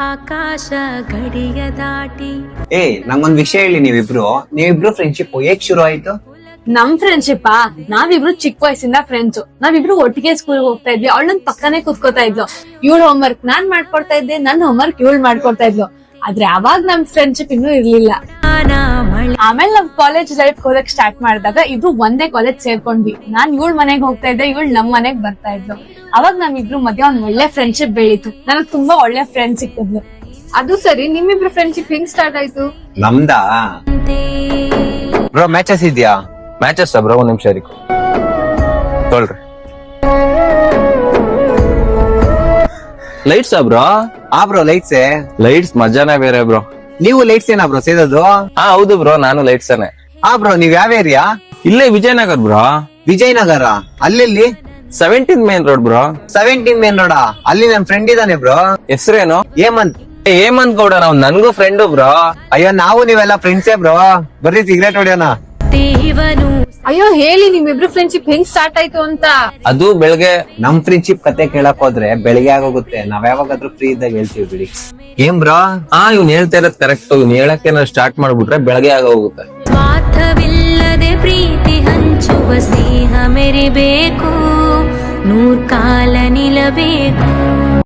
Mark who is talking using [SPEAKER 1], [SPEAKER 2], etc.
[SPEAKER 1] ಆಕಾಶ ಗಡಿಯ ದಾಟಿ
[SPEAKER 2] ನಂಗೊಂದ್ ವಿಷಯ ಹೇಳಿ. ನೀವಿಬ್ರು ಫ್ರೆಂಡ್ಶಿಪ್ ಹೇಗ್ ಶುರು ಆಯ್ತು?
[SPEAKER 3] ನಮ್ ಫ್ರೆಂಡ್ಶಿಪ್ ನಾವಿಬ್ರು ಚಿಕ್ಕ ವಯಸ್ಸಿಂದ ಫ್ರೆಂಡ್ಸ್. ನಾವಿಬ್ರು ಒಟ್ಟಿಗೆ ಸ್ಕೂಲ್ ಹೋಗ್ತಾ ಇದ್ವಿ. ಅವಳು ನನ್ ಪಕ್ಕನೆ ಕೂತ್ಕೋತಾ ಇದ್ಲು. ಇವಳ ಹೋಮ್ವರ್ಕ್ ನಾನ್ ಮಾಡ್ಕೊಡ್ತಾ ಇದ್ದೆ, ನನ್ ಹೋಮ್ವರ್ಕ್ ಇವಳು ಮಾಡ್ಕೊಡ್ತಾ ಇದ್ಲು. ಆದ್ರೆ ಅವಾಗ ನಮ್ ಫ್ರೆಂಡ್ಶಿಪ್ ಇನ್ನೂ ಇರ್ಲಿಲ್ಲ. ಆಮೇಲೆ ನಾವ್ ಕಾಲೇಜ್ ಲೈಫ್ ಹೋಗಕ್ ಸ್ಟಾರ್ಟ್ ಮಾಡಿದಾಗ ಇಬ್ರು ಒಂದೇ ಕಾಲೇಜ್ ಸೇರ್ಕೊಂಡ್ವಿ. ನಾನ್ ಇವಳ ಮನೆಗ್ ಹೋಗ್ತಾ ಇದ್ದೆ, ಇವಳು ನಮ್ ಮನೆಗ್ ಬರ್ತಾ ಇದ್ಲು. ಅವಾಗ ನಮ್ಮಿಬ್ರು ಮಧ್ಯ ಒಂದ್ ಒಳ್ಳೆ ಫ್ರೆಂಡ್ಶಿಪ್ ಬೆಳೀತು. ನನಗ್ ತುಂಬಾ ಒಳ್ಳೆ ಫ್ರೆಂಡ್ ಸಿಕ್ಕಿದ್ಲು.
[SPEAKER 4] ಅದು ಸರಿ, ನಿಮ್ಮಿಬ್ರು ಫ್ರೆಂಡ್ಶಿಪ್ ಹೆಂಗ್ ಸ್ಟಾರ್ಟ್ ಆಯ್ತು?
[SPEAKER 2] ನಮ್ದಾ ಬ್ರೋ ಮ್ಯಾಚಸ್ ಇದ್ಯಾ?
[SPEAKER 5] ಮ್ಯಾಚಸ್ ಬ್ರೋ, ಒಂದ್ ನಿಮಿಷ ಇರಿಕು ತೊಳ್ರಿ. Lights bro?
[SPEAKER 2] Bro lights.
[SPEAKER 5] Lights ಮಜಾನೇ ಬೇರೆ ಬ್ರೋ.
[SPEAKER 2] ನೀವು ಲೈಟ್ಸ್ ಏನಾ ಬ್ರೋ ಸೇದೋದು?
[SPEAKER 5] ಹೌದು ಬ್ರೋ, ನಾನು ಲೈಟ್ಸ್ ಏನೆ.
[SPEAKER 2] ಬ್ರೋ ನೀವ್ ಯಾವ ಏರಿಯಾ?
[SPEAKER 5] ಇಲ್ಲೇ ವಿಜಯನಗರ್ ಬ್ರೋ.
[SPEAKER 2] ವಿಜಯನಗರ ಅಲ್ಲಿ
[SPEAKER 5] 17 ಮೇನ್ ರೋಡ್ ಬ್ರೋ.
[SPEAKER 2] 17 ಮೇನ್ ರೋಡಾ? ಅಲ್ಲಿ ನನ್ ಫ್ರೆಂಡ್ ಇದಾನೆ ಬ್ರೋ.
[SPEAKER 5] ಹೆಸರೇನು?
[SPEAKER 2] ಹೇಮಂತ್
[SPEAKER 5] ಗೌಡ. ನಾವ್ ನನ್ಗೂ ಫ್ರೆಂಡ್ ಬ್ರೋ.
[SPEAKER 2] ಅಯ್ಯೋ ನಾವು ನೀವೆಲ್ಲ ಫ್ರೆಂಡ್ಸೇ ಬ್ರೋ. ಬರ್ರಿ ಸಿಗರೇಟ್ ಹೊಡಿಯೋಣ.
[SPEAKER 4] ಅಯ್ಯೋ ಹೇಳಿ, ನಿಮ್ಮಿಬ್ರು ಫ್ರೆಂಡ್ಶಿಪ್ ಹೆಂಗ್ ಸ್ಟಾರ್ಟ್ ಆಯ್ತು ಅಂತ.
[SPEAKER 5] ಅದು ಬೆಳಗ್ಗೆ
[SPEAKER 2] ನಮ್ ಫ್ರೆಂಡ್ಶಿಪ್ ಕತೆ ಕೇಳಕ್ ಹೋದ್ರೆ ಬೆಳಿಗ್ಗೆ ಆಗೋಗುತ್ತೆ. ನಾವ್ ಯಾವಾಗಾದ್ರೂ ಫ್ರೀ ಇದ್ದಾಗ ಹೇಳ್ತೀವಿ ಬಿಡಿ. ಏನ್ ಬ್ರೋ?
[SPEAKER 5] ಇವ್ನ್ ಹೇಳ್ತಾ ಇರೋದ್ ಕರೆಕ್ಟ್. ಇವ್ನ್ ಹೇಳಕ್ಕೆ ಸ್ಟಾರ್ಟ್ ಮಾಡ್ಬಿಟ್ರೆ ಬೆಳಗ್ಗೆ ಆಗೋಗುತ್ತೆ.
[SPEAKER 1] ಸ್ವಾರ್ಥವಿಲ್ಲದೆ ಪ್ರೀತಿ ಹಂಚುವ ಸ್ನೇಹ ಮೆರಿಬೇಕು, ನೂರ್ಕಾಲ ನಿಲ್ಲಬೇಕು.